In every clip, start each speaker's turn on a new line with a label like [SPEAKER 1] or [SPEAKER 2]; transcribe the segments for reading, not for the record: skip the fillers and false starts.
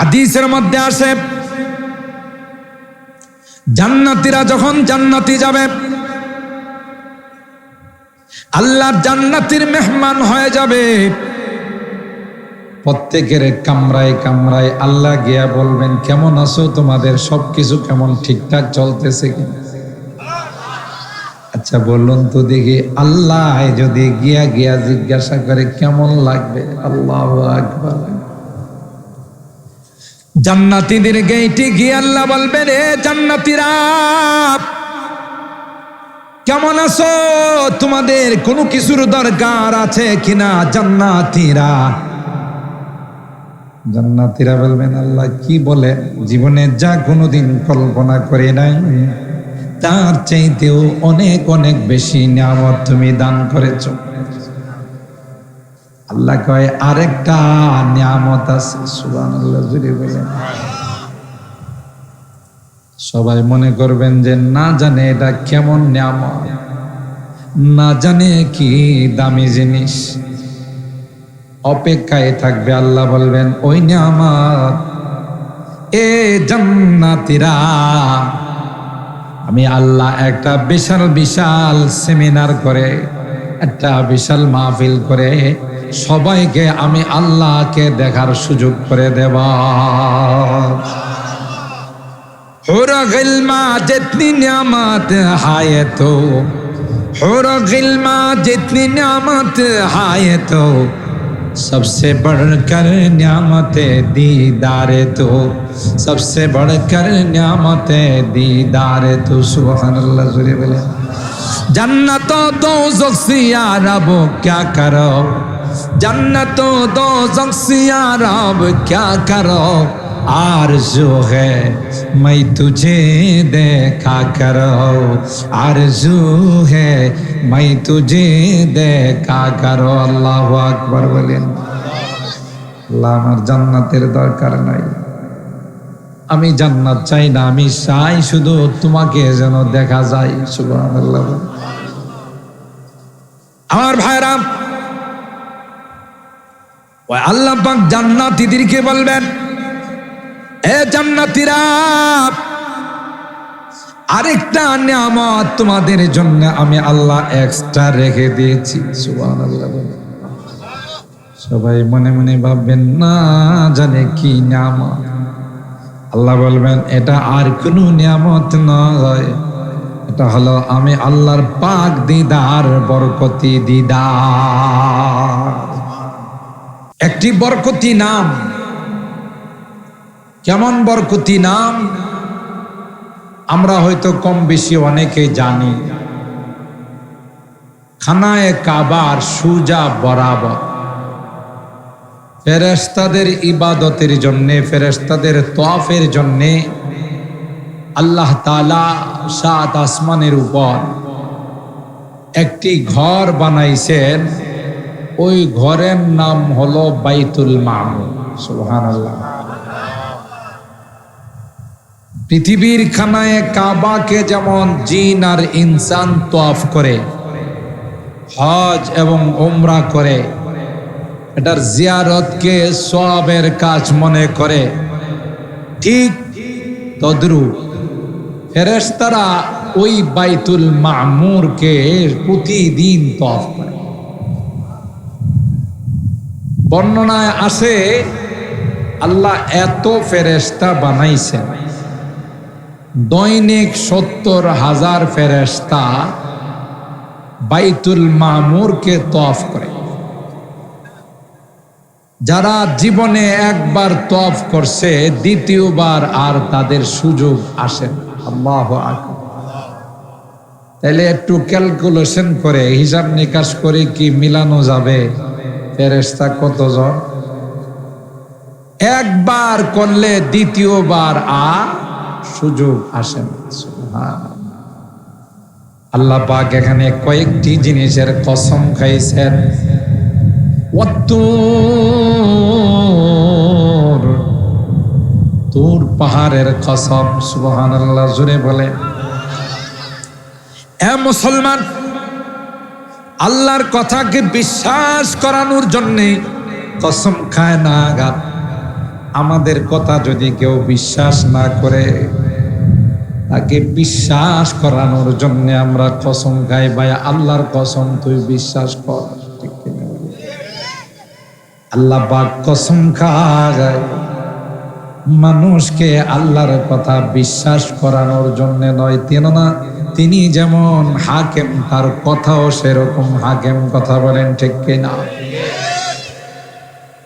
[SPEAKER 1] হাদিসের মধ্যে আসে জান্নাতীরা যখন জান্নাতে যাবে, আল্লাহর জান্নাতের মেহমান হয়ে যাবে, প্রত্যেকের কামরায় কামরায় আল্লাহ গিয়া বলবেন, কেমন আছো, তোমাদের সবকিছু কেমন ঠিকঠাক চলতেছে কিনা? আচ্ছা বলুন তো দেখি, আল্লাহ যদি গিয়া গিয়া জিজ্ঞাসা করে কেমন লাগবে? আল্লাহু আকবার। জান্নাতীদের গেইটে গিয়ে আল্লাহ বলবেন, এ জান্নাতীরা কেমন আছো, তোমাদের কোনো কিছুর দরকার আছে কিনা? জান্নাতীরা বলবেন, আল্লাহ কি বলে, জীবনে যা কোনোদিন কল্পনা করে নাই তার চাইতেও অনেক অনেক বেশি নিয়ামত তুমি দান করেছো। আল্লাহ কয়, আরেকটা নিয়ামত আছে। সুবহানাল্লাহ জুড়ে বলেন। সবাই মনে করবেন যে না জানে এটা কেমন নিয়ামত, না জানে কি দামি জিনিস, অপেক্ষায় থাকবে। আল্লাহ বলবেন, ওই নিয়ামত, এ জান্নাতীরা, আমি আল্লাহ একটা বিশাল বিশাল সেমিনার করে, একটা বিশাল মাহফিল করে সবাইকে আমি আল্লাহকে দেখার সুযোগ করে দেব। हुर गिल्मा जितनी नियामत है तो, हुर गिल्मा जितनी नियामत है तो, सबसे बढ़कर नियामत दीदार तो, सबसे बढ़कर नियामत दीदार तो। सुभान अल्लाह जुरे बोले। जन्नतों दो ज़ख्सिया रब क्या करो, जन्नतों दो ज़ख्सिया रब क्या करो, आरज़ू है मैं तुझे देखा करो, आरज़ू है मैं तुझे देखा करो। अल्लाहु আকবার বলেন। আল্লাহ, আমার জান্নাতের দরকার নাই, আমি জান্নাত চাই না, আমি চাই শুধু তোমাকে যেন দেখা যায়। সুবহানাল্লাহ। আমার ভাইরা, ওই আল্লাহ পাক জান্নাতীদেরকে বলবেন, এ জান্নাতীরা, আরেকটা নিয়ামত তোমাদের জন্য আমি আল্লাহ এক্সট্রা রেখে দিয়েছি। সুবহানাল্লাহ। সবাই মনে মনে ভাববেন, না জানে কি নিয়ামত। আল্লাহ বলবেন, এটা আর কোনো নিয়ামত নয়, এটা হলো আমি আল্লাহর পাক দিদার, বরকতি দিদার। একটি বরকতি নাম। কেমন বরকতি নাম? আমরা হয়তো কম বেশি অনেকে জানি। খানায়ে কাবার সুজা বরাবর ফেরেশতাদের ইবাদতের জন্যে, ফেরেশতাদের তওয়াফের জন্যে আল্লাহ তাআলা সাত আসমানের উপর একটি ঘর বানাইছেন। ওই ঘরের নাম হলো বাইতুল মামুর। সুবহানাল্লাহ। পৃথিবীর খানায়ে কাবাকে যেমন জিন আর ইনসান তওয়াফ করে, হজ এবং উমরা করে, এটার জিয়ারতকে সওয়াবের কাজ মনে করে, ঠিক তদ্রূপ ফেরেশতারা ওই বাইতুল মামুরকে প্রতিদিন তওয়াফ করে। বর্ণনায় আসে আল্লাহ এত ফেরেশতা বানাইছেন, দৈনিক 70,000 ফেরেশতা বাইতুল মামুরকে তওয়াফ করে। যারা জীবনে একবার তওয়াফ করছে, দ্বিতীয়বার আর তাদের সুযোগ আসে না। আল্লাহু আকবার। তাহলে একটু ক্যালকুলেশন করে, হিসাব নিকাশ করে কি মিলানো যাবে ফেরেশতা কতজন? একবার করলে দ্বিতীয়বার আর সুযোগ আসে না। সুবহানাল্লাহ। আল্লাহ পাক এখানে কয়েকটি জিনিসের কসম খাইছেন। তুর পাহাড়ের কসম। সুবহানাল্লাহ জোরে বলে। এ মুসলমান, আল্লাহর কথাকে বিশ্বাস করানোর জন্যে কসম খায় না। আমাদের কথা যদি কেউ বিশ্বাস না করে, তাকে বিশ্বাস করানোর জন্য আমরা কসম খাই, ভাই আল্লাহর কসম তুই বিশ্বাস কর। ঠিক কিনা? আল্লাহ পাক কসম খায় মানুষকে আল্লাহর কথা বিশ্বাস করানোর জন্য নয়, তিনি যেমন হাকেম, তার কথাও সেরকম হাকেম। কথা বলেন ঠিক কিনা?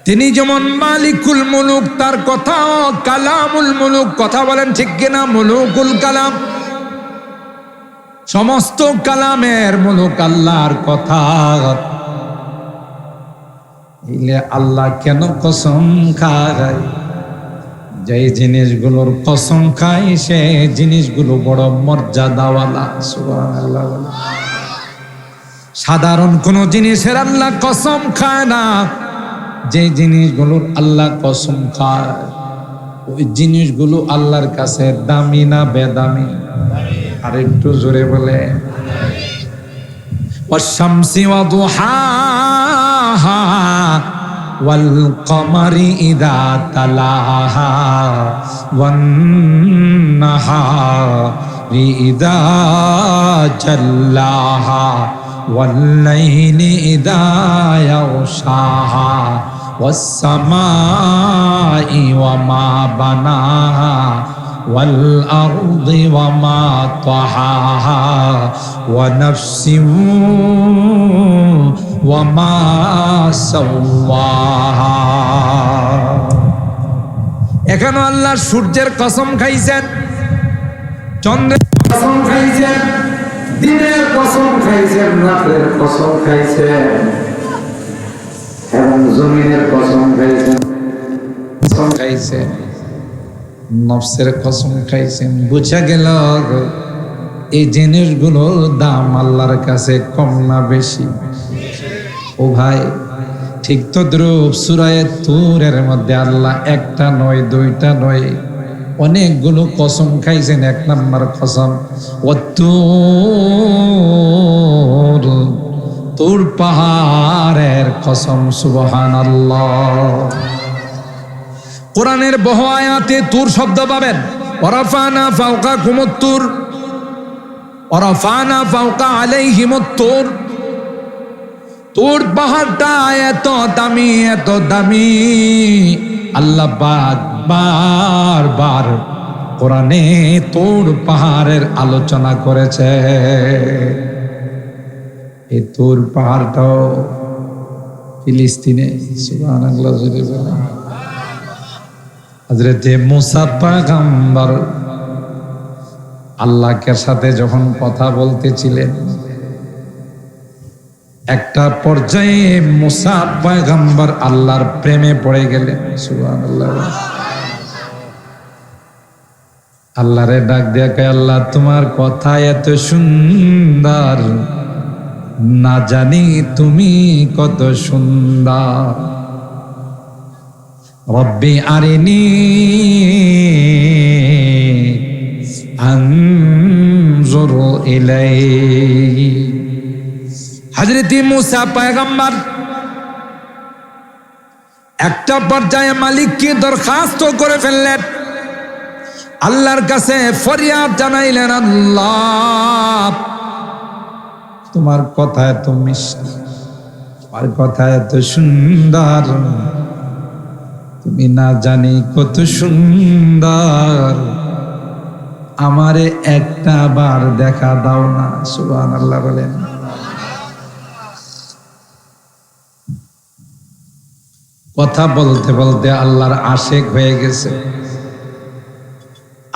[SPEAKER 1] তিনি যেমন মালিকুল মুলুক, তার কথাও কালামুল মুলুক। কথা বলেন ঠিক কিনা? মুলুকুল কালাম, সমস্ত কালামের মুলুক আল্লাহর কথা। আল্লাহ কেন কসম খায়? যে জিনিসগুলোর কসম খায় সে জিনিসগুলো বড় মর্যাদাওয়ালা। সুবহানাল্লাহ। সাধারণ কোন জিনিসের আল্লাহ কসম খায় না। যে জিনিসগুলোর আল্লাহ কসম খায় ওই জিনিসগুলো আল্লাহর কাছে দামি না বেদামি? আর একটু জোরে বলে, ওয়াশ-শামসি ওয়া দুহাহা ওয়াল কমারি ইযা তালাহা ওয়ান নাহারি ইযা জাল্লাহা ওয়াল লাইলি ইযা ইয়াগশাহা ওয়াস সামাই ওয়া মা বানাহা ওয়াল আরদি ওয়া মা তাহাহা ওয়া নাফসিন ওয়া মা সাওয়াহা। এখানে আল্লাহ সূর্যের কসম খাইছেন, চন্দ্রের কসম খাইছেন, দিনের কসম খাইছেন, রাতের কসম খাইছেন, এবং জমিনের কসম খাইছেন, নফসের কসম খাইছেন। বুঝা গেল এই জিনিসগুলোর দাম আল্লাহর কাছে কম না বেশি? ও ভাই, ঠিক তো দ্রুপ সূরা তুরের মধ্যে আল্লাহ একটা নয়, দুইটা নয়, অনেকগুলো কসম খাইছেন। এক নম্বর কসম তুর পাহাড়ের কসম। সুবহানাল্লাহ। কোরআনের বহু আয়াতে তুর শব্দ পাবেন। ওয়ারাফানা ফাওকাকুমুত তুর, ওয়ারাফানা ফাওকা আলাইহিমুত তুর। তুর পাহাড়টা এত দামি, এত দামি, আল্লাহ পাক বারবার কোরআনে তুর পাহাড়ের আলোচনা করেছে। এই তুর পাহাড়টাও ফিলিস্তিনে। সুবহানাল্লাহ। হযরতে মুসা পয়গম্বর আল্লাহর সাথে যখন কথা বলতেছিলেন, একটা পর্যায়ে মুসা পয়গম্বর আল্লাহর প্রেমে পড়ে গেলেন। সুবহানাল্লাহ। আল্লাহরে ডাক দিয়া কয়, আল্লাহ তোমার কথা এত সুন্দর, না জানি তুমি কত সুন্দর। রব্বি আরিনি আনজুরু ইলাইহি। হযরত মুসা পয়গম্বর একটা পর্যায়ে মালিককে দরখাস্ত করে ফেললেন, আল্লাহর কাছে ফরিয়াদ জানাইলেন, আল্লাহ তোমার কথা এত মিষ্টি, তোমার কথা এত সুন্দর, তুমি না জানি কত সুন্দর, আমারে একটা বার দেখা দাও না। সুবহানাল্লাহ বলেন। কথা বলতে বলতে আল্লাহর আশেক হয়ে গেছে।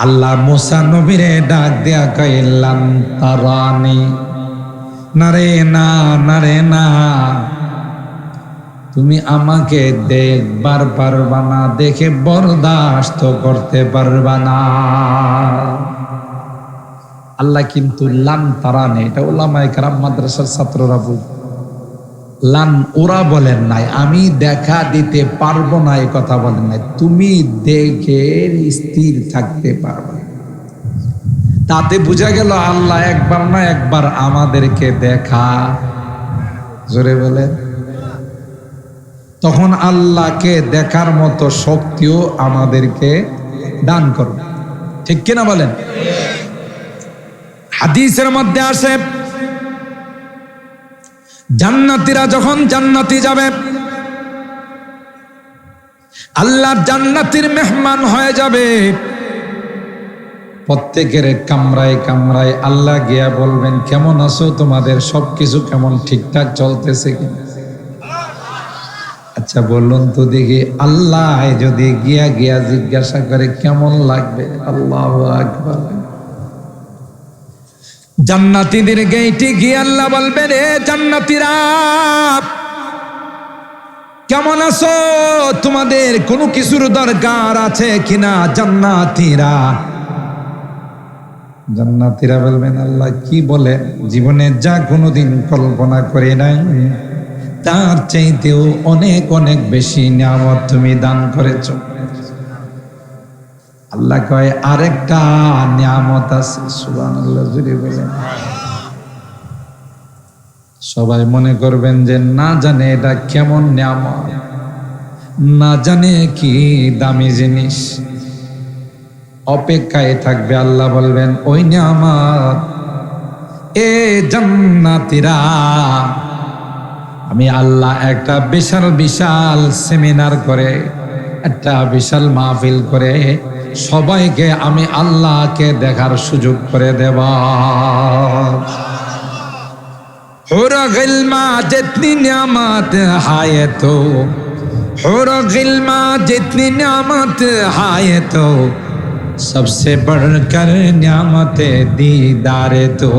[SPEAKER 1] আল্লাহ মুসা নবীরে ডাক দেয়া কইলাম, তারানি, না রে না, না রে না, তুমি আমাকে দেখবার পারবা না, দেখে বরদাস্ত করতে পারবা না। আল্লাহ কিন্তু লান তারানি, এটা উলামায়ে কেরাম মাদ্রাসার ছাত্ররা বলে, লান ওরা বলেন নাই, আমি দেখা দিতে পারবো না এই কথা বলেন নাই, তুমি দেখে স্থির থাকতে পারবে। তাতে বোঝা গেল আল্লাহ একবার না একবার আমাদেরকে দেখা, জোরে বলেন, তখন আল্লাহকে দেখার মতো শক্তিও আমাদেরকে দান করবে। ঠিক কিনা বলেন? হাদিসের মধ্যে আসে, জান্নাতীরা যখন জান্নাতে যাবে, আল্লাহ জান্নাতীর মেহমান হয়ে যাবে। প্রত্যেকের কামরায় কামরায় আল্লাহ গিয়া বলবেন, কেমন আছো, তোমাদের সবকিছু কেমন ঠিকঠাক চলতেছে কিনা? আচ্ছা বলুন তো দেখি, আল্লাহ যদি গিয়া গিয়া জিজ্ঞাসা করে কেমন লাগবে? আল্লাহু আকবার। জান্নাতীদের গেইটে গিয়ে আল্লাহ বলবেন, এ জান্নাতীরা কেমন আছো, তোমাদের কোনো কিছুর দরকার আছে কিনা? জান্নাতীরা বলবেন, আল্লাহ কি বলে, জীবনে যা কোনোদিন কল্পনা করে নাই তার চাইতেও অনেক অনেক বেশি নিয়ামত তুমি দান করেছো। আল্লাহ কয়, আরেকটা নিয়ামত আছে। সুবহানাল্লাহ জুড়ে বলেন। সবাই মনে করবেন যে না জানে এটা কেমন নিয়ামত, না জানে কি দামি জিনিস, অপেক্ষায় থাকবে। আল্লাহ বলবেন, ওই নিয়ামত, এ জান্নাতীরা, আমি আল্লাহ একটা বিশাল বিশাল সেমিনার করে, একটা বিশাল মাহফিল করে সবাইকে আমি আল্লাহকে দেখার সুযোগ করে দেব। हुर गिल्मा जितनी नियामत है तो, हुर गिल्मा जितनी नियामत है तो, सबसे बढ़कर नियामत दीदार तो,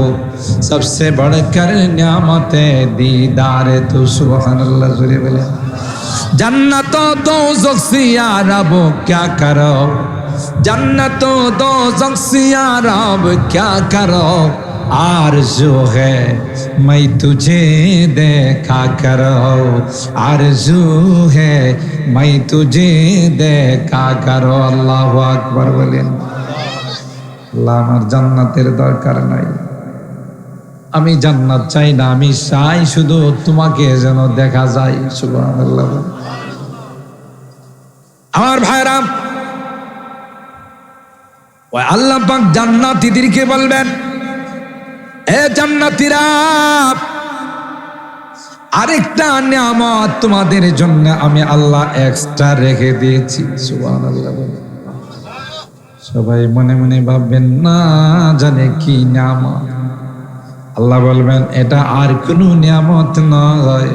[SPEAKER 1] सबसे बढ़कर नियामत दीदार तो। सुभानअल्लाह जुरे बोले। जन्नतो दोज़ख से यारब क्या करो, जन्नतो दोज़ख से यारब क्या करो, आरज़ू है मैं तुझे देखा करो, आरज़ू है मैं तुझे देखा करो। अल्लाहु আকবার বলেন। আল্লাহ, আমার জান্নাতের দরকার নাই, আমি জান্নাত চাই না, আমি চাই শুধু তোমাকে যেন দেখা যায়। সুবহানাল্লাহ। আমার ভাইরা, ওই আল্লাহ পাক জান্নাতীদেরকে বলবেন, এ জান্নাতীরা, আরেকটা নিয়ামত তোমাদের জন্য আমি আল্লাহ এক্সট্রা রেখে দিয়েছি। সুবহানাল্লাহ। সবাই মনে মনে ভাববেন, না জানে কি নিয়ামত। আল্লাহ বলবেন, এটা আর কোনো নিয়ামত নয়,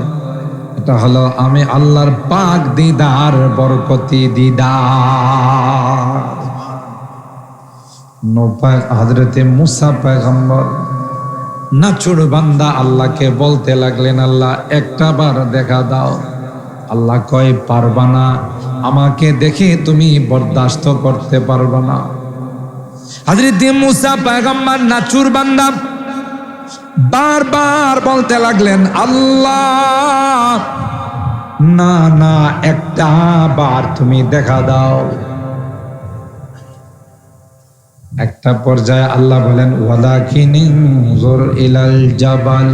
[SPEAKER 1] এটা হলো আমি আল্লাহর পাক দিদার, বরকতি দিদার। হযরতে মুসা পয়গম্বর নাচুর বান্দা আল্লাহকে বলতে লাগলেন, আল্লাহ একটা বার দেখা দাও। আল্লাহ কয়, পারবা না, আমাকে দেখে তুমি বরদাস্ত করতে পারবা না। হযরতে মুসা পয়গম্বর নাচুর বান্দা বারবার বলতে লাগলেন, আল্লাহ না না, একটা বার তুমি দেখা দাও। একটা পর্যায়ে আল্লাহ বলেন, ওয়ালাকিন ইনজুর ইলাল জাবাল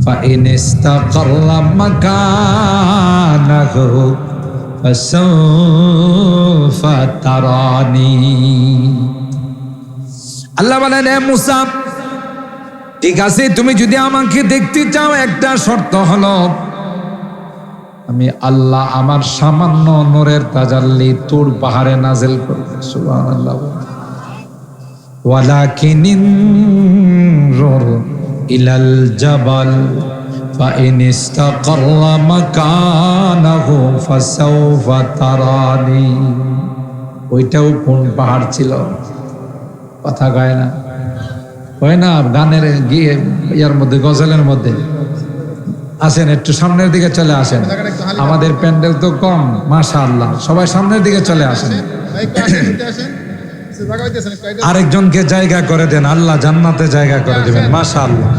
[SPEAKER 1] ফাইন ইসতাকাররা মাকানাহু ফাসাউফা তারানি। আল্লাহ বলেন, হে মুসা, ঠিক আছে, তুমি যদি আমাকে দেখতে চাও, একটা শর্ত হলো আমি আল্লাহ আমার সামান্য নূরের তাজাল্লি তুর পাহাড়ে নাজিল করব। সুবহানাল্লাহ। ওয়ালাকিন ইনজুর ইলাল জাবাল ফাইন ইসতাকাররা মাকানাহু ফাসাউফা তারানি। ওইটাও কোন পাহাড় ছিল? কথা কয় না, হয় না গানের গিয়ে ইয়ার মধ্যে, গজলের মধ্যে। আসেন একটু সামনের দিকে চলে আসেন, আমাদের প্যান্ডেল তো কম, মাশাআল্লাহ, সবাই সামনের দিকে চলে আসেন। আরেকজনকে জায়গা করে দেন, আল্লাহ জান্নাতে জায়গা করে দিবেন। মাশাআল্লাহ,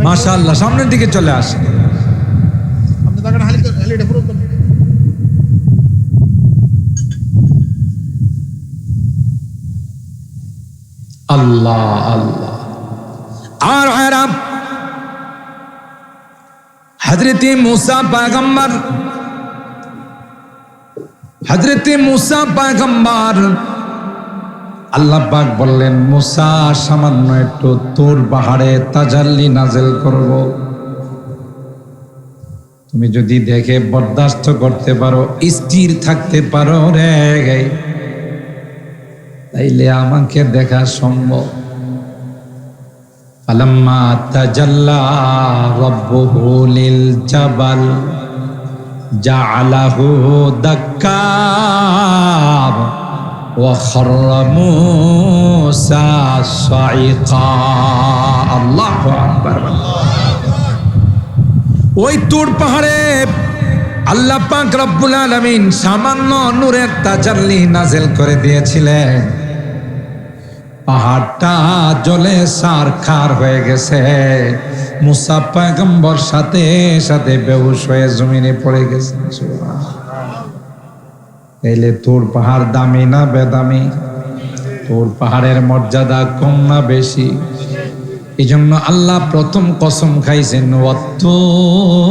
[SPEAKER 1] মাশাআল্লাহ, সামনের দিকে চলে আসেন। আল্লাহ আল্লাহ। আর আরাম, হযরত মুসা পয়গম্বর আল্লাহ পাক বললেন, মুসা সামান্য একটু তুর পাহাড়ে তাজাল্লি নাযিল করব, তুমি যদি দেখে বরদাস্ত করতে পারো, স্থির থাকতে পারো রে, তাইলে আমাকে দেখা সম্ভব। ফালাম্মা তাজাল্লা রাব্বুহু লিল জাবাল জাআলাহু দাক্কা ওয়া খাররা মূসা সাইকা। আল্লাহু আকবার। ওই তুর পাহাড়ে আল্লাহ পাক রব্বুল আলামিন সামান্য নূরের তাজাল্লি নাযিল করে দিয়েছিলেন, পাহাড়টা জ্বলে সারখার হয়ে গেছে। মুসা পয়গম্বর সাথে সাথে বেহুশ হয়ে জমিনে পড়ে গেছে। এলে তুর পাহাড় দামি না বেদামি? তুর পাহাড়ের মর্যাদা কম না বেশি? এই জন্য আল্লাহ প্রথম কসম খাইছেন, ওয়াত্তুর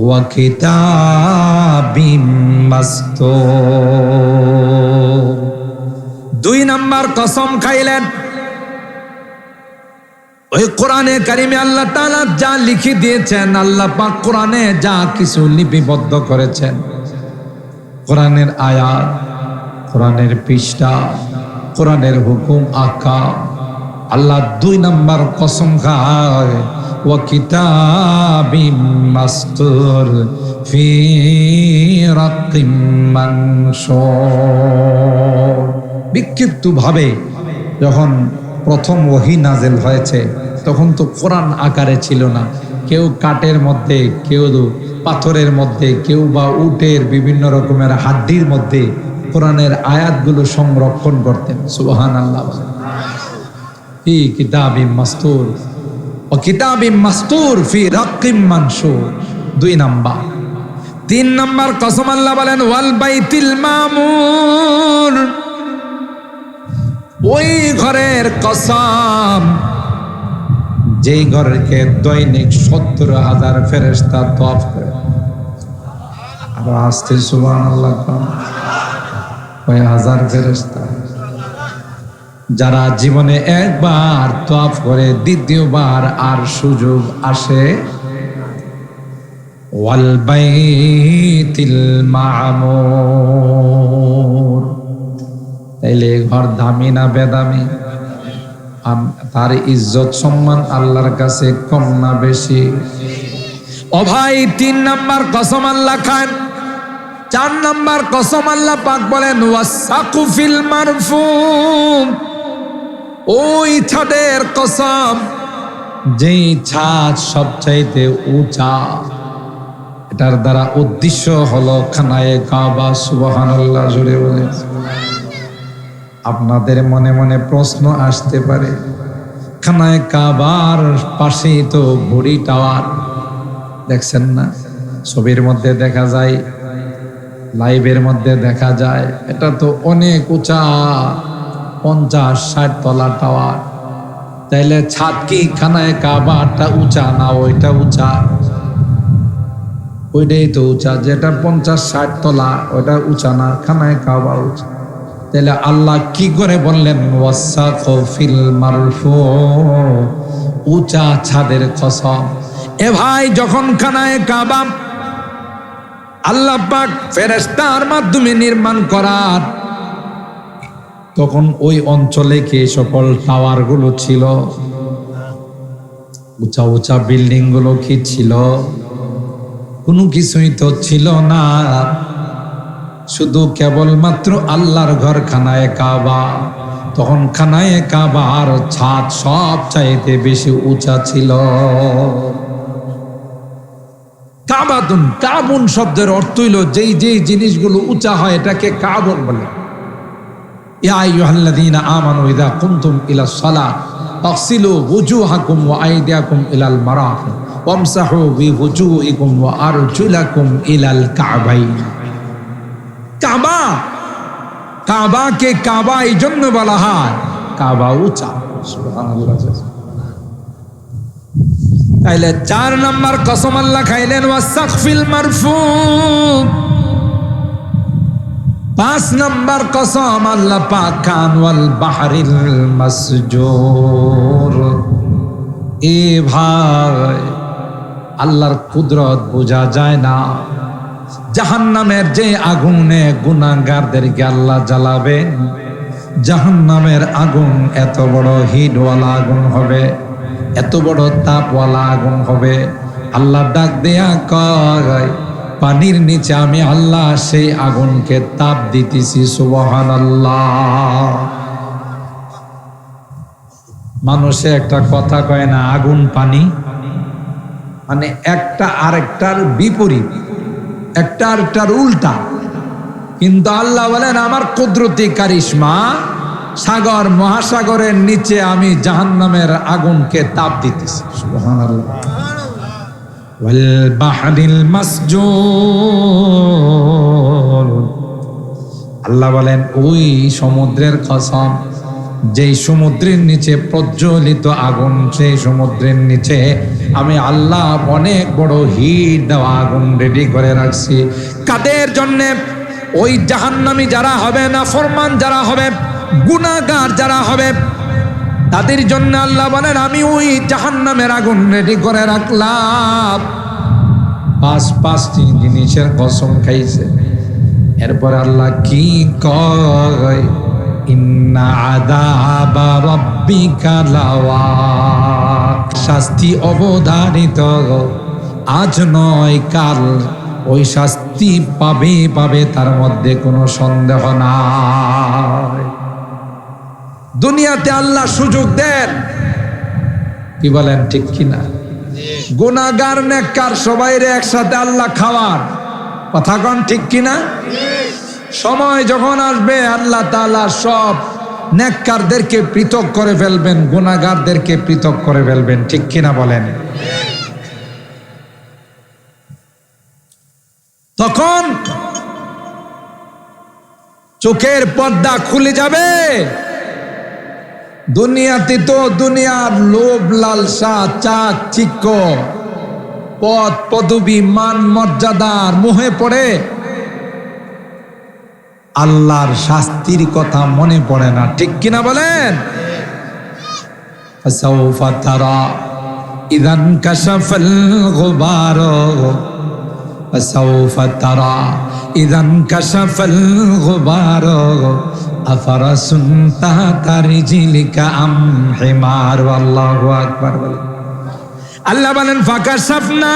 [SPEAKER 1] ওয়া কিতাবিম মাসতুর। 2 নাম্বার কসম খাইলেন ওই কোরআনে কারিমে আল্লাহ তাআলা যা লিখে দিয়েছেন, আল্লাহ পাক কোরআনে যা কিছু লিপিবদ্ধ করেছেন, কোরআনের আয়াত, কোরআনের পৃষ্ঠা, কোরআনের হুকুম আহকাম, আল্লাহ 2 নাম্বার কসম খায়, ওয়া কিতাবিম মাসতুর ফি রাক্কিম মানশুর। বিক্ষিপ্ত ভাবে যখন প্রথম ওহী নাযিল হয়েছে, তখন তো কোরআন আকারে ছিল না। কেউ কাঠের মধ্যে, কেউ পাথরের মধ্যে, কেউ বা উটের বিভিন্ন রকমের হাড্ডির মধ্যে কোরআনের আয়াতগুলো সংরক্ষণ করতেন। সুবহানাল্লাহ। ফি কিতাবিম মাসতুর ও কিতাবিম মাসতুর ফি রাক্কিম মানশুর। 2 নাম্বার। 3 নাম্বার কসম আল্লাহ বলেন, ওয়াল বাইতিল মামুর। ওই ঘরের কসম, যেই ঘরকে দৈনিক 70,000 ফেরেশতা তওয়াফ করে। আর আসতে সুবহানাল্লাহ, কয় হাজার ফেরেশতা, যারা জীবনে একবার তওয়াফ করে দ্বিতীয়বার আর সুযোগ আসে। ওয়াল বাইতিল মামুর। তাইলে ঘর দামি না বেদামি? তার ইজ্জত সম্মান আল্লাহর কাছে কম না বেশি? ও ভাই, 3 নাম্বার কসম আল্লাহ খান। 4 নাম্বার কসম আল্লাহ পাক বলেন, ওয়াসাকুফিল মারফুম। ওই ছাদের কসম, যেই ছাদ সবচাইতে উঁচা, এটার দ্বারা উদ্দেশ্য হলো খানায়ে কাবা। সুবহানাল্লাহ, জোরে বলেন। আপনাদের মনে মনে প্রশ্ন আসতে পারে, খানায়ে কাবার পাশেই তো ঘড়ি টাওয়ার, দেখছেন না? ছবির মধ্যে দেখা যায়, লাইভের মধ্যে দেখা যায়, এটা তো অনেক উঁচা, 50-60 তলা টাওয়ার। তাইলে ছাদ কি খানায়ে কাবাটা উঁচা না ওইটা উঁচা? ওইটাই তো উঁচা, যেটা 50-60 তলা ওইটা উঁচা না, খানায়ে কাবা উঁচা। তাহলে আল্লাহ কি করে বললেন ওয়াসাকুফিল মারফু, উঁচা ছাদের কসম? এ ভাই, যখন খানায়ে কাবা আল্লাহ পাক ফেরেশতার মাধ্যমে নির্মাণ করার, তখন ওই অঞ্চলে কি সকল টাওয়ার গুলো ছিল? উঁচা উঁচা বিল্ডিং গুলো কি ছিল? কোনো কিছুই তো ছিল না। শুধু কেবলমাত্র আল্লাহর ঘর খানায়ে কাবা। তখন খানায়ে কাবার ছাদ সব চাইতে বেশি উঁচা ছিল। কাবাতুন, কাবুন শব্দের অর্থ হইল যেই যেই জিনিসগুলো উঁচা হয় এটাকে কাবুন বলে। ইয়া আইয়ুহাল্লাযীনা আমানু ইযা কুনতুম ইলাস সালাহ ফাগসিলু ওয়ুজুহাকুম ওয়া আইদিয়াকুম ইলাল মারাফিক ওয়ামসাহু বিওয়ুজুহিকুম ওয়া আরজুলাকুম ইলাল কাবাইন। কাবা, কাবাকে কাবা এই জন্য বলা হয়, কাবা উঁচা। সুবহানাল্লাহ। তাইলে 4 নাম্বার কসম আল্লাহ খাইলেন ওয়াসাকফিল মারফু। 5 নাম্বার কসম আল্লাহ পাক খান ওয়াল বাহরিল মাসজুর। এ ভাই, আল্লাহর কুদরত বোঝা যায় না। জাহান্নামের যে আগুনে গুনাহগারদেরকে আল্লাহ জ্বালাবেন, জাহান্নামের আগুন এত বড় হিটওয়ালা আগুন হবে, এত বড় তাপওয়ালা আগুন হবে। আল্লাহ ডাক দেয়া কয়, পানির নিচে আমি আল্লাহ সেই আগুনকে তাপ দিতেছি। সুবহানাল্লাহ। মানুষে একটা কথা কয় না, আগুন পানি, মানে একটা আরেকটার বিপরীত, একটা আরেকটার উল্টা। কিন্তু আল্লাহ বলেন আমার কুদরতি কারিশমা, সাগর মহাসাগরের নিচে আমি জাহান্নামের আগুনকে তাপ দিতেছি। সুবহানাল্লাহ। ওয়াল বাহরিল মাসজুর। আল্লাহ বলেন ওই সমুদ্রের কসম, যেই সমুদ্রের নিচে প্রজ্বলিত আগুন, সেই সমুদ্রের নিচে আমি আল্লাহ অনেক বড় হিট দেওয়া আগুন রেডি করে রাখছি। কাদের জন্যে? ওই জাহান্নামী যারা হবে, নাফরমান যারা হবে, গুনাহগার যারা হবে, তাদের জন্য আল্লাহ বলেন আমি ওই জাহান্নামের আগুন রেডি করে রাখলাম। 5টি জিনিসের কসম খাইছে। এরপর আল্লাহ কি কয়, ইন্না আযাবা রাব্বিকা লাওয়াক। শাস্তি অবধারিত, আজ নয় কাল ওই শাস্তি পাবে, তার মধ্যে কোনো সন্দেহ নাই। দুনিয়াতে আল্লাহ সুযোগ দেন, কি বলেন ঠিক কিনা? গুনাহগার নেককার সবাইরে একসাথে আল্লাহ খাওয়ার কথা কোন ঠিক কিনা? সময় যখন আসবে আল্লাহ তাআলা সব নেককারদেরকে পৃথক করে ফেলবেন, গুনাহগারদেরকে পৃথক করে ফেলবেন, ঠিক কিনা বলেন? তখন চোখের পর্দা খুলে যাবে। দুনিয়াতে তো দুনিয়ার লোভ লালসা, চাকচিক্য, পদ পদবী, মান মর্যাদার মোহে পড়ে আল্লাহর শাস্তির কথা মনে পড়ে না, ঠিক কিনা বলেন? ফাসাউফা তারা ইযান কাশাফাল গুবার, ফাসাউফা তারা ইযান কাশাফাল গুবার আফারাসুন তাহতা রিজলিকা আম হিমার। আল্লাহু আকবার। আল্লাহ বলেন ফাকাশাফনা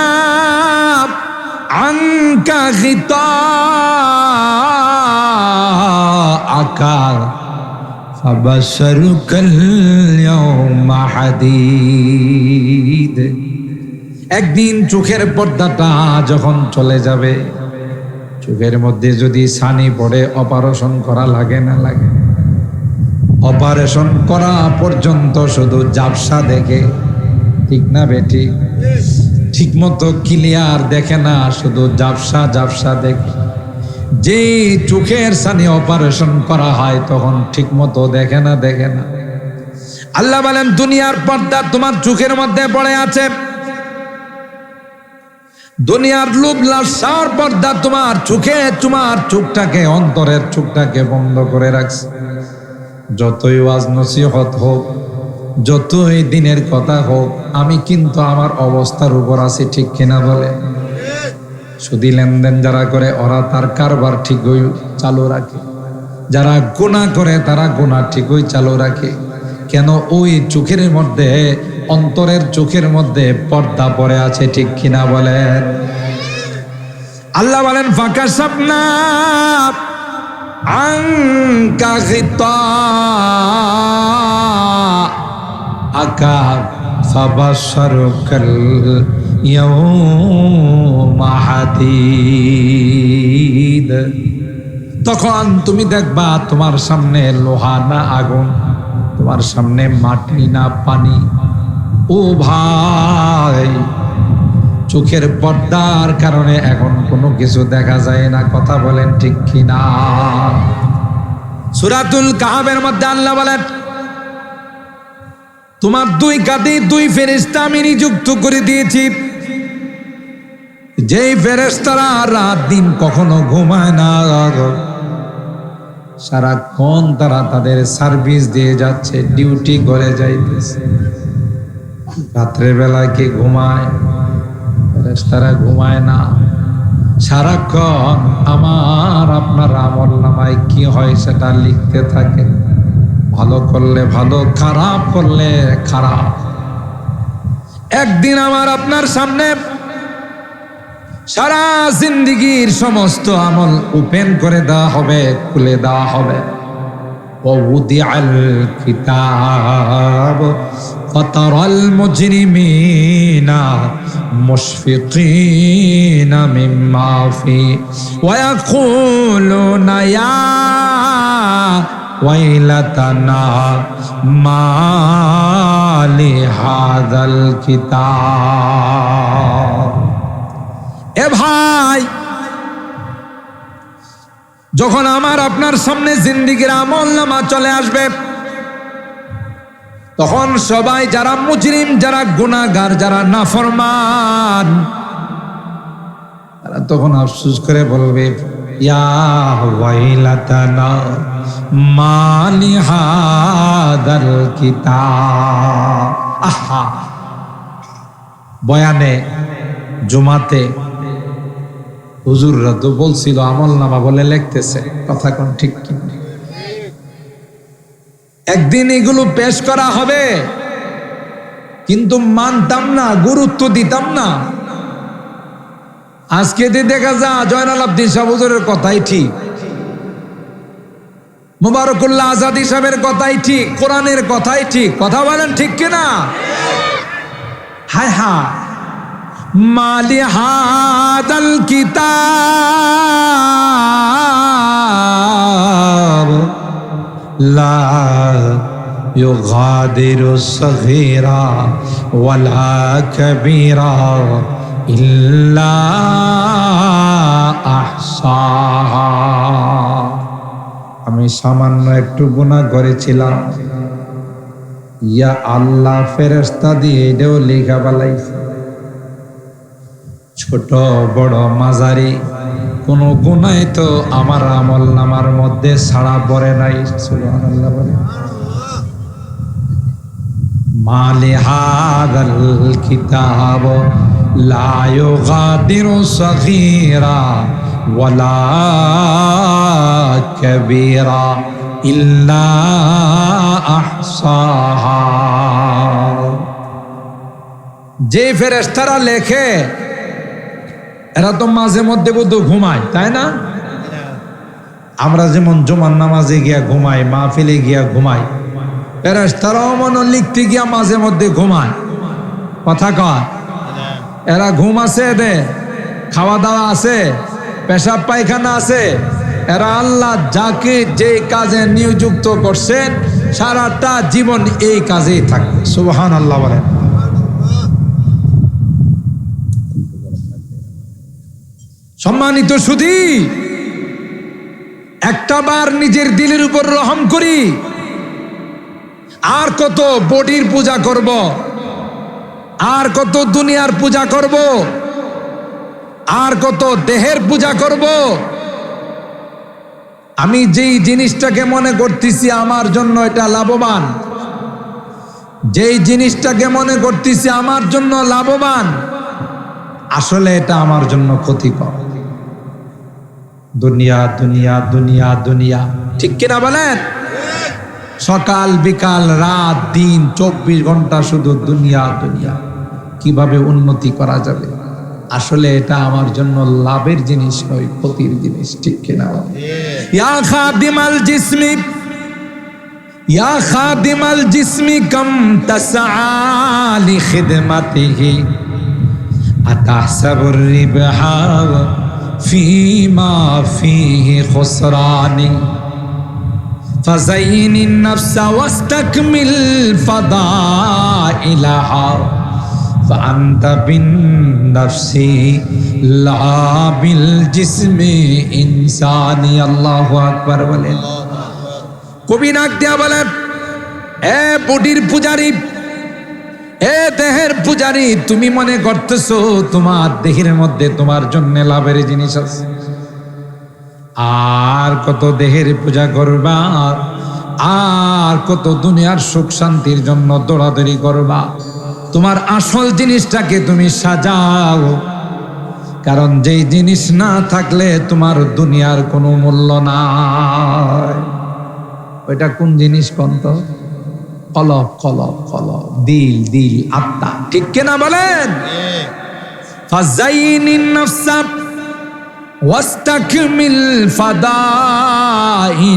[SPEAKER 1] আনকা গিতাআকা ফাবাশশারুকাল ইয়াওমা হাদীদ। একদিন চোখের পর্দাটা যখন চলে যাবে, চোখের মধ্যে যদি ছানি পড়ে অপারেশন করা লাগে না লাগে? অপারেশন করা পর্যন্ত শুধু ঝাপসা দেখে, ঠিক না বেটি? ঠিক মতো ক্লিয়ার দেখে না, শুধু ঝাপসা ঝাপসা দেখে। যে চোখের ছানি অপারেশন করা হয় তখন ঠিক মতো দেখে না। আল্লাহ বলেন দুনিয়ার পর্দা তোমার চোখের মধ্যে পড়ে আছে, দুনিয়ার লোভ লালসার পর্দা তোমার চোখে, তোমার চোখটাকে, অন্তরের চোখটাকে বন্ধ করে রাখছে। যতই ওয়াজ নসিহত হোক, যতই দিনের কথা হোক, আমি কিন্তু আমার অবস্থার উপর আছি, ঠিক কিনা বলে? সুদি লেনদেন যারা করে ওরা তার কারবার ঠিকই চালু রাখে, যারা গুনাহ করে তারা গুনাহ ঠিকই চালু রাখে। কেন? ওই চোখের মধ্যে, অন্তরের চোখের মধ্যে পর্দা পড়ে আছে, ঠিক কিনা বলেন? আল্লাহ বলেন ফাকাশাফনা আনকা গিতাআকা ফাবাশশারুকাল ইয়াওমা হাদীদ। তখন তুমি দেখবা তোমার সামনে লোহা না আগুন, তোমার সামনে মাটি না পানি। ও ভাই, চোখের পর্দার কারণে এখন কোনো কিছু দেখা যায় না, কথা বলেন ঠিক কিনা? সূরাতুল কাহফের মধ্যে আল্লাহ বলেন তোমার দুই কাঁধে দুই ফেরেশতা আমি নিযুক্ত করে দিয়েছি, যেই ফেরেশতারা রাত দিন কখনো ঘুমায় না, সারাক্ষণ তারা তাদের সার্ভিস দিয়ে যাচ্ছে, ডিউটি করে যাইতেছে। রাত্রের বেলা কে ঘুমায়? ফেরেশতারা ঘুমায় না, সারাক্ষণ আমার আপনার আমল নামায় কি হয় সেটা লিখতে থাকে। ভালো করলে ভালো, খারাপ করলে খারাপ। একদিন আমার আপনার সামনে সারা জিন্দেগীর সমস্ত আমল ওপেন করে দেওয়া হবে, খুলে দেওয়া হবে। ওউদিআল কিতাব ফাতারাল মুজরিমিনা মুশফিকিনা মিম্মা ফি ওয়া ইয়াকুলুনা ইয়া ওয়াইলাতানা মা লিহাযাল কিতাব। এ ভাই, যখন আমার আপনার সামনে জিন্দেগীর আমলনামা চলে আসবে, তখন সবাই যারা মুজরিম, যারা গুনাহগার, যারা নাফরমান, তারা তখন আফসোস করে বলবে, ইয়া ওয়াইলাতানা মা লিহাযাল কিতাব। আহা, বয়ানে জুমাতে হুজুররা তো বলছিল আমলনামা বলে লিখতেছে, কথা কোন ঠিক কি? একদিন এগুলো পেশ করা হবে, কিন্তু মানতাম না, গুরুত্ব দিতাম না। আজকে দেখা যা জয়নাল আবদিন সাহেব হুজুরের কথাই ঠিক, মুবারকুল্লাহ আজাদি সাহেবের কথাই ঠিক, কোরআনের কথাই ঠিক। কথা বলেন ঠিক কিনা? হায় হায়, মালি হাদাল কিতাব লা ইউগাদিরু সগীরা ওয়ালা কবীরা ইল্লা আহসাহা। আমি সামান্য একটু গুনাহ করেছিলাম, ইয়া আল্লাহ ফেরেশতা দিয়ে এটাও লেখা বালাইছে। ছোট বড় মাঝারি কোন গুনাহ তো আমার আমল নামার মধ্যে ছাড়া পড়ে নাই। সুবহানাল্লাহ বলে। মালি হাদাল কিতাব লা ইউগাদিরু সগীরা ওয়ালা কবীরা ইল্লা আহসাহা। যে ফেরেশতারা লেখে এরা তো মাঝে মধ্যে বোধ ঘুমায়, তাই না? আমরা যেমন জুমার নামাজে গিয়া ঘুমাই, মাহফিলে গিয়া ঘুমাই, ফেরেশতারাও মনে লিখতে গিয়া মাঝে মধ্যে ঘুমায়। কথা কয়, এরা ঘুম আছে, এদের খাওয়া দাওয়া আছে, পেশাব পায়খানা আছে। এরা আল্লাহ যাকে যে কাজে নিযুক্ত করছেন সারাটা জীবন এই কাজেই থাকবে। সুবহানাল্লাহ বলেন। সম্মানিত সুধী, একটা বার নিজের দিলের উপর রহম করি। আর কত বডির পূজা করব, আর কত দুনিয়ার পূজা করব, আর কত দেহের পূজা করব। আমি যেই জিনিসটাকে মনে করতেছি আমার জন্য এটা লাভবান, যেই জিনিসটাকে মনে করতেছি আমার জন্য লাভবান, আসলে এটা আমার জন্য ক্ষতিকর। দুনিয়া দুনিয়া দুনিয়া দুনিয়া, ঠিক কিনা বলেন? সকাল বিকাল রাত দিন 24 ঘন্টা শুধু দুনিয়া দুনিয়া। কিভাবে উন্নতি করা যাবে? আসলে এটা আমার জন্য লাভের জিনিস নয়, ক্ষতির জিনিস, ঠিক কিনা? ইয়া খাদিমাল জিসমি, ইয়া খাদিমাল জিসমি কাম তাসআ লি খিদমাতিহি আতাহসাবুর রিবহা ফিমা ফিহি খুসরানি ফাযাইনিন নাফসা ওয়াস্তাকমিল ফাদাইলাহা ফাআনতা বিন নাফসি লা বিল জিসমি ইনসানি। আল্লাহু আকবার বলেন। কবি নাক দিয়া বলেন, এ বডির পূজারী, এ দেহের পূজারী, তুমি মনে করতেছো তোমার দেহের মধ্যে তোমার জন্য লাভের জিনিস আছে, আর কত দেহের পূজা করবা, আর কত দুনিয়ার সুখ শান্তির জন্য দৌড়াদৌড়ি করবা। তোমার আসল জিনিসটাকে তুমি সাজাও, কারণ যেই জিনিস না থাকলে তোমার দুনিয়ার কোনো মূল্য নাই। ওইটা কোন জিনিস কোন তো? কলব, কলব, কলব, দিল, দিল, আত্মা, ঠিক কিনা বলেন? ফাযাইনিন নাফসা ওয়াস্তাকমিল ফাদাইলাহা,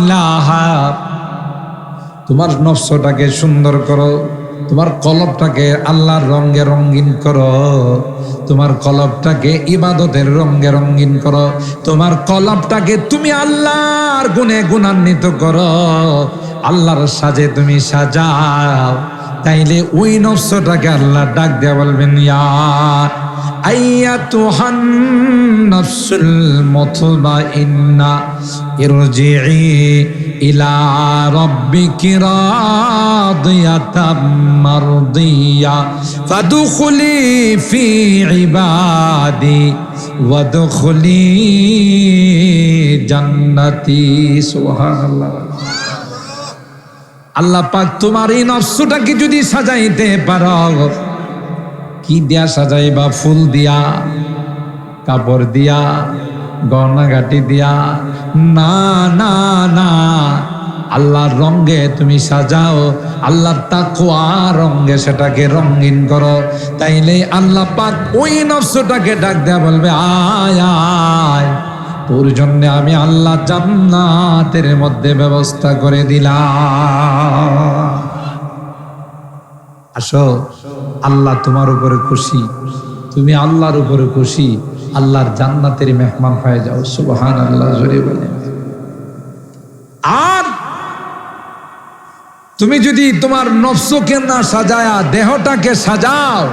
[SPEAKER 1] তোমার নফসটাকে সুন্দর করো, তোমার কলবটাকে আল্লাহর রঙে রঙিন করো, তোমার কলবটাকে ইবাদতের রঙে রঙিন করো, তোমার কলবটাকে তুমি আল্লাহর গুণে গুণান্বিত করো, আল্লাহর সাজে তুমি সাজাও। তাইলে ওই নফসটাকে আল্লাহ ডাক দেয়া বলবেন, ইয়া আইয়াতুহান নাফসুল মুতমাইন্না ইরজিই ইলা রাব্বিকি রাদিয়াতাম মারদিয়া ফাদখুলি ফি ইবাদি ওয়াদখুলি জান্নাতি। সুবহানাল্লাহ। আল্লাহ পাক তোমার এই নফসটাকে যদি সাজাইতে পারো, কি দিয়া সাজাইবা? ফুল দিয়া, কাপড় দিয়া, গয়নাগাটি দিয়া? না না না, আল্লাহর রঙে তুমি সাজাও, আল্লাহর তাকওয়া রঙে সেটাকে রঙিন করো। তাইলে আল্লাহ পাক ওই নফসটাকে ডাক দেয়া বলবে, আয় আয়, তোর জন্য আমি আল্লাহ জান্নাতের মধ্যে ব্যবস্থা করে দিলাম। আসো, আল্লাহ তোমার উপরে খুশি, তুমি আল্লাহর উপরে খুশি, আল্লাহর জান্নাতের মেহমান হয়ে যাও। সুবহানাল্লাহ, জোরে বলেন। আর তুমি যদি তোমার নফসকে না সাজায়া দেহটাকে সাজাও,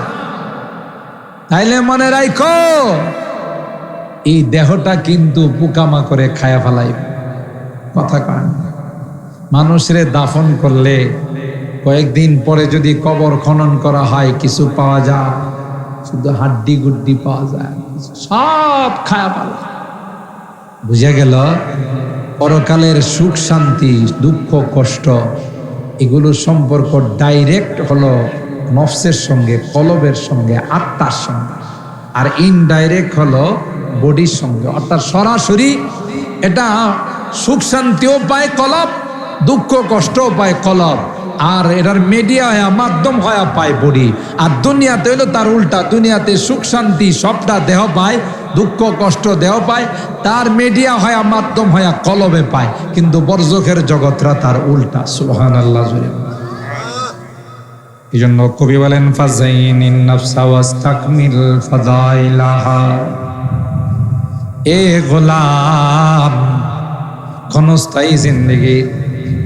[SPEAKER 1] তাইলে মনে রাখো এই দেহটা কিন্তু পোকামাকড়ে খায়া ফেলাইবে। কথা কয় না? মানুষের দাফন করলে কয়েকদিন পরে যদি কবর খনন করা হয়, কিছু পাওয়া যায়, শুধু হাড্ডি গুড্ডি পাওয়া যায়, সব খায়া ফেলা। বুঝা গেল? পরকালের সুখ শান্তি, দুঃখ কষ্ট, এগুলোর সম্পর্ক ডাইরেক্ট হলো নফসের সঙ্গে, কলবের সঙ্গে, আত্মার সঙ্গে, আর ইনডাইরেক্ট হলো বডির সঙ্গে। অর্থাৎ সরাসরি এটা সুখ শান্তিও পায় কলব, দুঃখ কষ্টও পায় কলব, আর এটার মিডিয়া হয়ে মাধ্যম হয়ে পায় বডি। আর দুনিয়াতে হইলো তার উল্টা, দুনিয়াতে সুখ শান্তি সবটা দেহ পায়, দুঃখ কষ্ট দেহ পায়, তার মিডিয়া হয়ে মাধ্যম হয়ে কলবে পায়, কিন্তু বরজখের জগৎরা তার উল্টা। সুবহানাল্লাহ। এই জন্য কবি বলেন, ফাযাইনিন নাফসা ওয়াস্তাকমিল ফাদাইলাহা। এ গোলাম, ক্ষণস্থায়ী জিন্দেগি,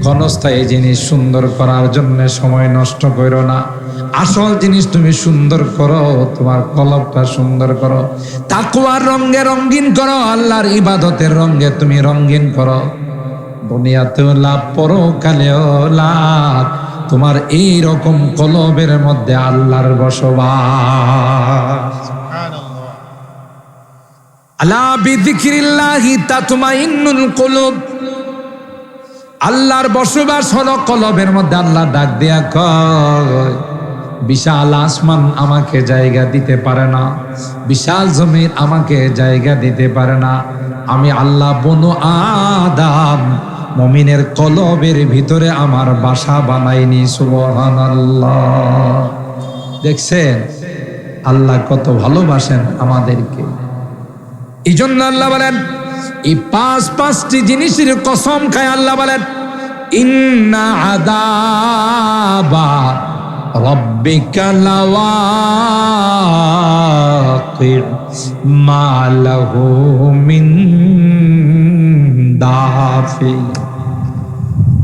[SPEAKER 1] ক্ষণস্থায়ী জিনিস সুন্দর করার জন্য সময় নষ্ট করো না। আসল জিনিস তুমি সুন্দর করো, তোমার কলবটা সুন্দর করো, তাকওয়ার রঙে রঙিন করো, আল্লাহর ইবাদতের রঙে তুমি রঙিন করো। দুনিয়াতেও লাভ, পরকালেও লাভ। তোমার এই রকম কলবের মধ্যে আল্লাহর বসবাস। আলা বিযিকরিল্লাহি তাতমাইন্নুল কুলুব। আল্লাহর বসবাস হলো কলবের মধ্যে। আল্লাহ ডাক দেয়া কয়, বিশাল আসমান আমাকে জায়গা দিতে পারে না, বিশাল জমিন আমাকে জায়গা দিতে পারে না। আমি আল্লাহ বনু আদম মুমিনের কলবের ভিতরে আমার বাসা বানাইনি। সুবহানাল্লাহ। দেখছেন আল্লাহ কত ভালোবাসেন আমাদেরকে। এই জন্য আল্লাহ বলেন, এই পাঁচটি জিনিসের কসম খায় আল্লাহ বলেন, ইন্না আযাবা রাব্বিকা লাওয়াকি মা লাহু মিন দাফি।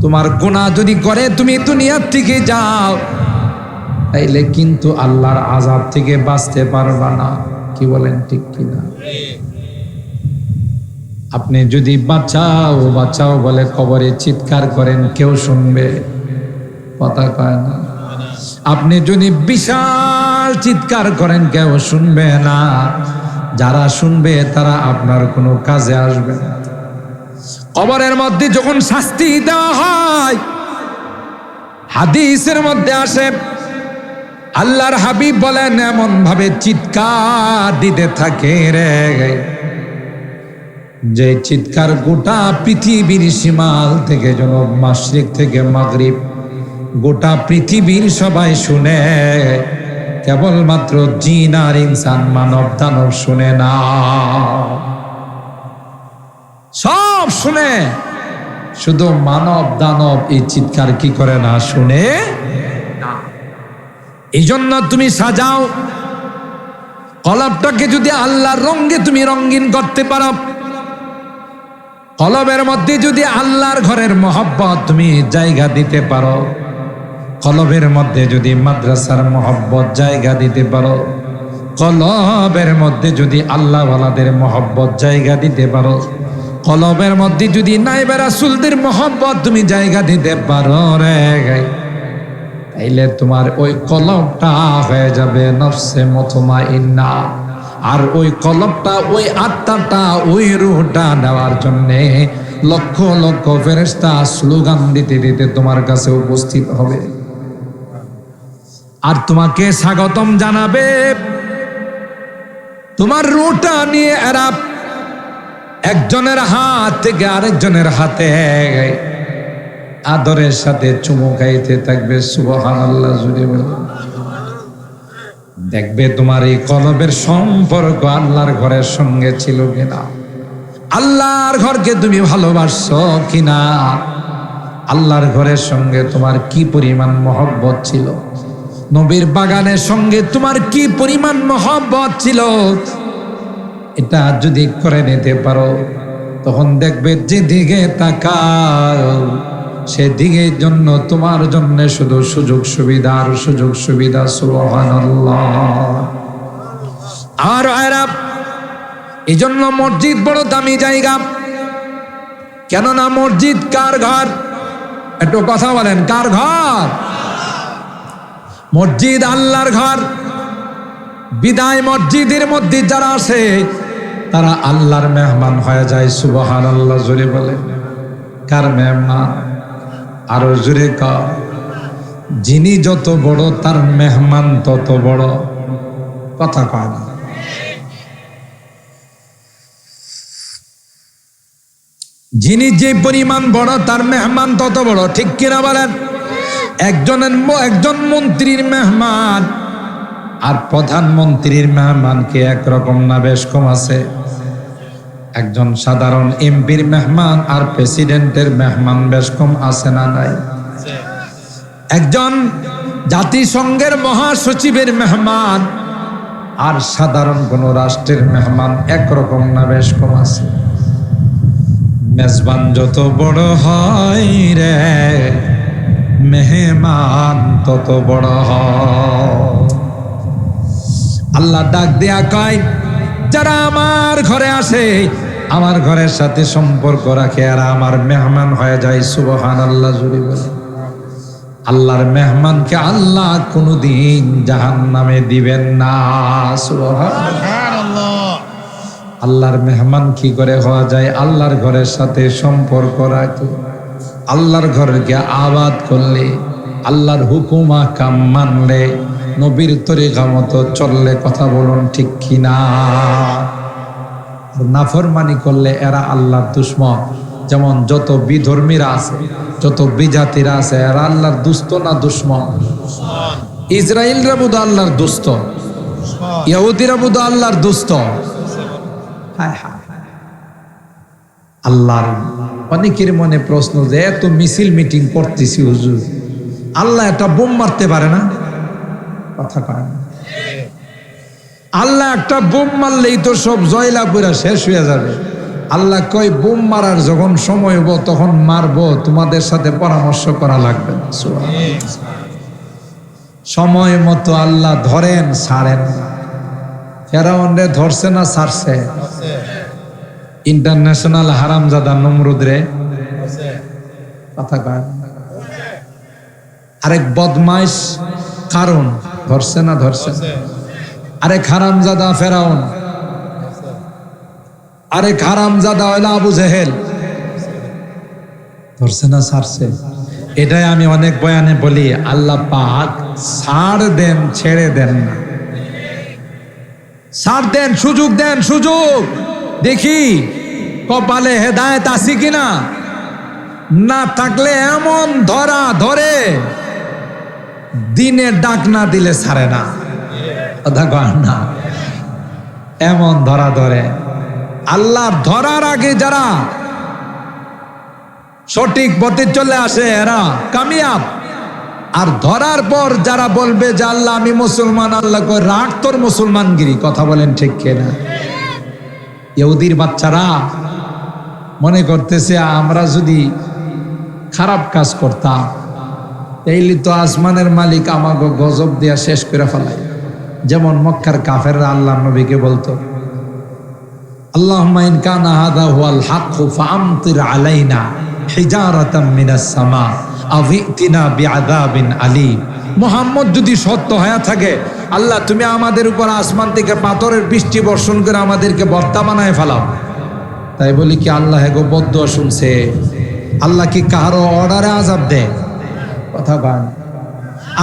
[SPEAKER 1] তোমার গুনাহ যদি করে তুমি দুনিয়ার থেকে যাও, তাইলে কিন্তু আল্লাহর আযাব থেকে বাঁচতে পারবা না। কি বলেন, ঠিক কিনা? আপনি যদি বাঁচাও বাঁচাও বলে কবরে চিৎকার করেন, কেউ শুনবে? কথা কয় না। আপনি যদি বিশাল চিৎকার করেন, কেউ শুনবে না। যারা শুনবে তারা আপনার কোনো কাজে আসবে না। কবরের মধ্যে যখন শাস্তি দেওয়া হয়, হাদিসের মধ্যে আসে আল্লাহর হাবিব বলেন এমন ভাবে চিৎকার দিতে থাকে রে, যে চিৎকার গোটা পৃথিবীর সীমাল থেকে জনব মাশরিক থেকে মাগরিব গোটা পৃথিবীর সবাই শুনে, কেবলমাত্র জিন আর ইনসান মানব দানব শুনে না। সব শুনে, শুধু মানব দানব এই চিৎকার কি করে না, শুনে না। এই জন্য তুমি সাজাও কলবটাকে, যদি আল্লাহর রঙে তুমি রঙিন করতে পারো, কলবের মধ্যে যদি আল্লাহর ঘরের মহব্বত তুমি জায়গা দিতে পারো, কলবের মধ্যে যদি মাদ্রাসার মহব্বত জায়গা দিতে পারো, কলবের মধ্যে যদি আল্লাহ ওয়ালাদের মহব্বত জায়গা দিতে পারো, কলবের মধ্যে যদি নাইবে রাসূলদের মহব্বত তুমি জায়গা দিতে পারো রে, তাইলে তোমার ওই কলবটা হয়ে যাবে নফসে মুতমাইন্না। আর ওই কলবটা, ওই আত্মাটা, ওই রূহটা নেওয়ার জন্যে লক্ষ লক্ষ ফেরেশতা স্লোগান দিতে দিতে তোমার কাছে উপস্থিত হবে আর তোমাকে স্বাগতম জানাবে। তোমার রূহটা নিয়ে এরা একজনের হাত থেকে আরেকজনের হাতে আদরের সাথে চুমু খাইতে থাকবে। সুবহানাল্লাহ জুড়ে বলে দেখবে তোমার এই কলবের সম্পর্ক আল্লাহর ঘরের সঙ্গে ছিল কিনা, আল্লাহর ঘরকে তুমি ভালোবাসছো কিনা, আল্লাহর ঘরের সঙ্গে তোমার কি পরিমাণ মহব্বত ছিল, নবীর বাগানের সঙ্গে তোমার কি পরিমাণ মহব্বত ছিল, এটা যদি করে নিতে পারো, তখন দেখবে যেদিকে তাকাও সেদিকের জন্য তোমার জন্য শুধু সুযোগ সুবিধা আর সুযোগ সুবিধা। সুবহানাল্লাহ। আর আরব এই জন্য মসজিদ বড় দামি জায়গা। কেননা মসজিদ কার ঘর? একটু কথা বলেন, কার ঘর? মসজিদ আল্লাহর ঘর। বিদায় মসজিদের মধ্যে যারা আসে তারা আল্লাহর মেহমান হয়ে যায়। সুবহানাল্লাহ জোরে বলে, কার মেহমান? আরো জোরে কর। যিনি যত বড় তার মেহমান তত বড়। কথা কয় না। যিনি যে পরিমাণ বড় তার মেহমান তত বড়, ঠিক কিনা বলেন? একজন মন্ত্রীর মেহমান আর প্রধানমন্ত্রীর মেহমানকে একরকম না, বেশ কম আছে। একজন সাধারণ এমপির মেহমান আর প্রেসিডেন্টের মেহমান বেশ কম আছে না নাই? একজন জাতিসংঘের মহাসচিবের মেহমান আর সাধারণ কোন রাষ্ট্রের মেহমান একরকম না, বেশ কম আছে। মেজবান যত বড় হয় রে, মেহমান তত বড় হয়। আল্লাহ ডাক দেয়া কয়, যারা আমার ঘরে আসে, আমার ঘরের সাথে সম্পর্ক রাখে আর আমার মেহমান হয়ে যায়। সুবহানাল্লাহ জুড়ে বলে, আল্লাহর মেহমানকে আল্লাহ কোনদিন জাহান্নামে দিবেন না। সুবহানাল্লাহ। আল্লাহর মেহমান কি করে হওয়া যায়? আল্লাহর ঘরের সাথে সম্পর্ক রাখে, আল্লাহর ঘরকে আবাদ করলে, আল্লাহর হুকুম আহকাম মানলে, নবীর তরিকা মতো চললে। কথা বলুন ঠিক কিনা? নাফরমানি করলে এরা আল্লাহর দুশমন। যেমন যত বিধর্মীরা আছে, যত বিজাতিরা আছে, এরা আল্লাহর দুস্ত না দুশমন? ইসরায়েলরা বুধ আল্লাহর দুস্ত, ইহুদিরা বুধ আল্লাহর দুস্ত। হায় হায়, আল্লাহর অনেকের মনে প্রশ্ন যে এত মিছিল মিটিং করতেছি হুজুর, আল্লাহ একটা বোম মারতে পারে না? কথা কয় না। আল্লাহ একটা বোম মারলেই তো সব জয়লা পুরা শেষ হয়ে যাবে। আল্লাহ কয় বোম মারার যখন সময় হবো তখন মারবো, তোমাদের সাথে পরামর্শ করা লাগবে না। সময় মতো আল্লাহ ধরেন, ছাড়েন না। ফেরাউনরে ধরছে না ছাড়ছে? ইন্টারন্যাশনাল হারামজাদা নমরুদ রে কথা কয়। আরেক বদমাইশ কারণ ধরছে না ধরছে? আরে হারামজাদা ফেরাউন, আরে হারামজাদা হইলো আবু জেহেল, ধরছে না ছাড়ছে? এটাই আমি অনেক বয়ানে বলি, আল্লাহ পাক ছাড় দেন, ছেড়ে দেন না। ছাড় দেন, সুযোগ দেন, সুযোগ দেখি কপালে হেদায়েত আছে কিনা। না থাকলে এমন ধরা ধরে, দিনে ডাক না দিলে ছাড়ে না, কথা কন না, এমন ধরা ধরে। আল্লাহ ধরার আগে যারা সঠিক পথে চলে আসে এরা কামিয়াব, আর ধরার পর যারা বলবে যে আল্লাহ আমি মুসলমান, আল্লাহ কই রাখ তোর মুসলমানগিরি, কথা বলেন ঠিক কিনা? ইহুদির বাচ্চারা মনে করতেছে আমরা যদি খারাপ কাজ করতাম এইলি তো আসমানের মালিক আমাকে গজব দিয়া শেষ করে ফেলাই। যেমন মক্কার কাফেররা আল্লাহ নবীকে বলতো, আল্লাহুম্মা ইন কানা হাযা হুয়াল হক ফাআমতির আলাইনা হিজারাতাম মিনাস সামা আও ইতিনা বিআযাবিন আলীম। মুহাম্মদ যদি সত্য হয়ে থাকে, আল্লাহ তুমি আমাদের উপর আসমান থেকে পাথরের বৃষ্টি বর্ষণ করে আমাদেরকে বর্তা বানায় ফেলাও। তাই বলি কি আল্লাহ এগো বদদুয়া শুনছে? আল্লাহ কি কারো অর্ডারে আযাব দেয়? কথা বল।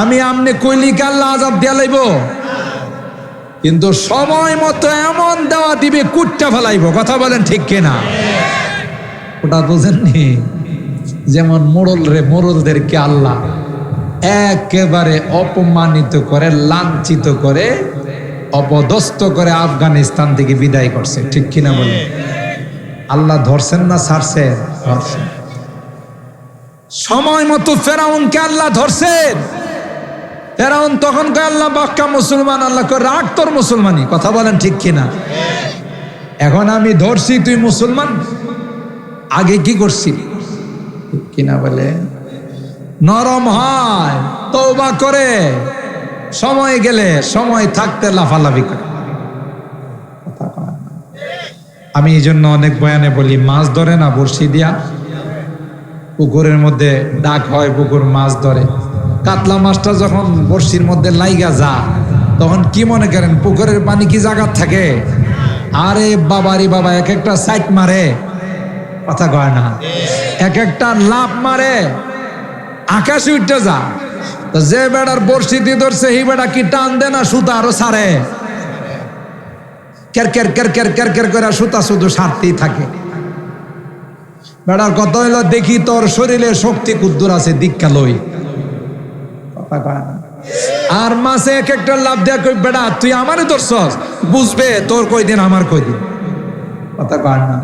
[SPEAKER 1] আমি আমনে কইলি কি আল্লাহ আযাব দিয়া লাইব? কিন্তু সময় মতো এমন দেওয়া দিবে কুটটা ফেলাইব, কথা বলেন ঠিক কিনা? ওটা বুঝেননি? যেমন মোড়লদেরকে আল্লাহ একেবারে অপমানিত করে, লাঞ্ছিত করে, অপদস্থ করে আফগানিস্তান থেকে বিদায় করছে, ঠিক কিনা বলেন? আল্লাহ ধরছেন না ছাড়ছেন? ধরছেন। সময় মতো ফেরাউনকে আল্লাহ ধরছেন। ফেরাউন তখন কয় আল্লাহ বাক্কা মুসলমান, আল্লাহ কয় রাখ তোর মুসলমানি, কথা বলেন ঠিক কিনা? এখন আমি ধরছি তুই মুসলমান, আগে কি করছি? ঠিক কিনা বলে? নরম হয়, তওবা করে, সময় গেলে, সময় থাকতে লাফালাফি করে। আমি এই জন্য অনেক বয়ানে বলি, মাছ ধরে না বড়শি দিয়া, পুকুরের মধ্যে ডাক হয়, পুকুর মাছ ধরে। কাতলা মাছটা যখন বড়শির মধ্যে লাইগা যা, তখন কি মনে করেন পুকুরের পানি কি জায়গা থাকে? আরে বাবারি বাবা, এক একটা সাইট মারে, কথা কয় না, এক একটা লাভ মারে, আকাশে উঠতে যা। তো যে বেড়ার বড়শি দিয়ে ধরছে এই বেড়া কি টান দে না সুতা আরো সারে, কের কের কের কের কের কের করে সুতা শুধু সারতেই থাকে। বেড়ার কথা হইলো দেখি তোর শরীরে শক্তি কুদ্দুর আছে, দীক্ষা লই, কথা কয় না। আর মাসে এক একটা লাভ দেয়া কই বেড়া তুই আমারে ধরছস, বুঝবে তোর কয়দিন আমার কয়দিন, কথা কয় না।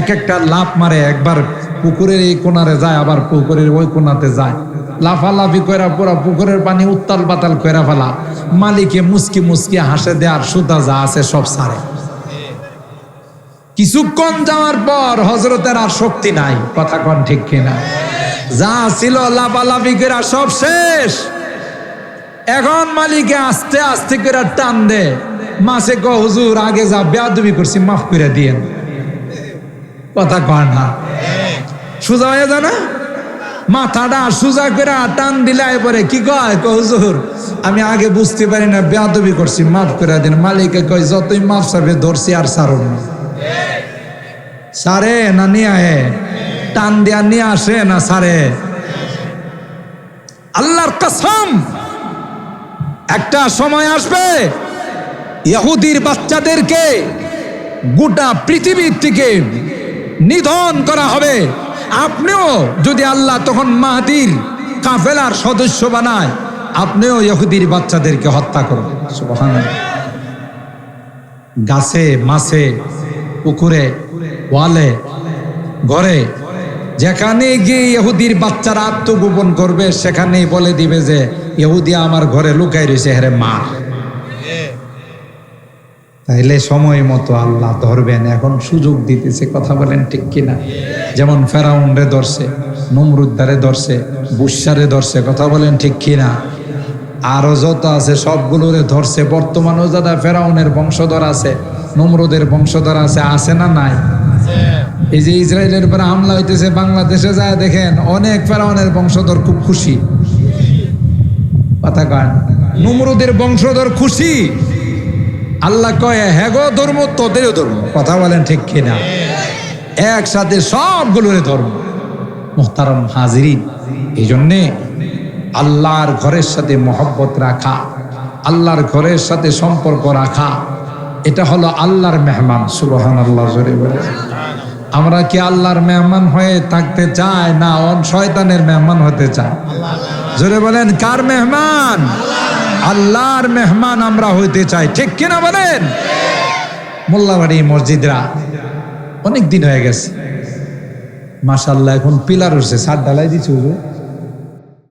[SPEAKER 1] এক একটা লাভ মারে, একবার পুকুরের এই কোনারে যায়, আবার পুকুরের ওই কোনাতে যায়, লাফালাফি কইরা পুরা পুকুরের পানি উত্তাল পাতাল কইরা ফেলা। মালিকে মুসকি মুসকি হাসে দেয়, আর সুতা যা আছে সব সারে। কিছুক্ষণ যাওয়ার পর হযরতের আর শক্তি নাই, কথা কন ঠিক কিনা? যা ছিল লাফালাফি কইরা সব শেষ। এখন মালিকে আস্তে আস্তে করে টান দে, মাছে কয় হুজুর আগে যা বেয়াদবি করছি মাফ করে দিয়েন, কথা কয় না। সোজা হয়ে যায় না, মাথাটা সোজা করে টান দিলে পরে কি কয়, হুজুর আমি আগে বুঝতে পারি না, বেয়াদবি করছি মাফ করে দিন। মালিকে কয় যতই মাফ চাবে ধরছি আর সারুন না। সারে না নিয়ে আয়ে, টান দিয়া নিয়ে আসে না সারে? আল্লাহর কসম, একটা সময় আসবে ইহুদির বাচ্চাদেরকে গোটা পৃথিবীর থেকে নিধন করা হবে। আপনিও যদি আল্লাহ তখন মাহদির কাফেলার সদস্য বানায়, আপনিও ইহুদির বাচ্চাদেরকে হত্যা করবেন। সুবহানাল্লাহ। গাছে, মাছে, পুকুরে, ওয়ালে, ঘরে, যেখানে গিয়ে ইহুদির বাচ্চারা আত্মগোপন করবে, সেখানেই বলে দিবে যে ইহুদি আমার ঘরে লুকাই রয়েছে, হেরে মা। তাইলে সময় মতো আল্লাহ ধরবেন, এখন সুযোগ দিতেছে, কথা বলেন ঠিক কিনা? যেমন ফেরাউন রে ধরছে, নমরুদ্দারে ধরছে, বুশারে ধরছে, কথা বলেন ঠিক কিনা? আরো যত আছে সবগুলোরে ধরছে। বর্তমানেও যারা ফেরাউনের বংশধর আছে, নমরুদের বংশধর আছে না নাই? এই যে ইসরায়েলের উপরে হামলা হইতেছে, বাংলাদেশে যায় দেখেন অনেক ফেরাউনের বংশধর খুব খুশি, কথা কয় না? নমরুদের বংশধর খুশি, আল্লাহ কয় হ্যাঁ গো ধর্ম তোদেরও ধর্ম। কথা বলেন ঠিক কিনা? একসাথে সবগুলোর ধর্ম। মুহতারাম হাজিরিন, এই জন্যে আল্লাহর ঘরের সাথে মহব্বত রাখা, আল্লাহর ঘরের সাথে সম্পর্ক রাখা, এটা হলো আল্লাহর মেহমান। সুবহানাল্লাহ জোরে বলে। আমরা কি আল্লাহর মেহমান হয়ে থাকতে চাই না শয়তানের মেহমান হতে চাই? জোরে বলেন, কার মেহমান? আল্লাহর মেহমান আমরা হইতে চাই, ঠিক কিনা বলেন? মোল্লাবাড়ি মসজিদরা অনেক দিন হয়ে গেছে, মাশাআল্লাহ এখন পিলার উঠছে, ছাদ ঢালাই দিচ্ছে।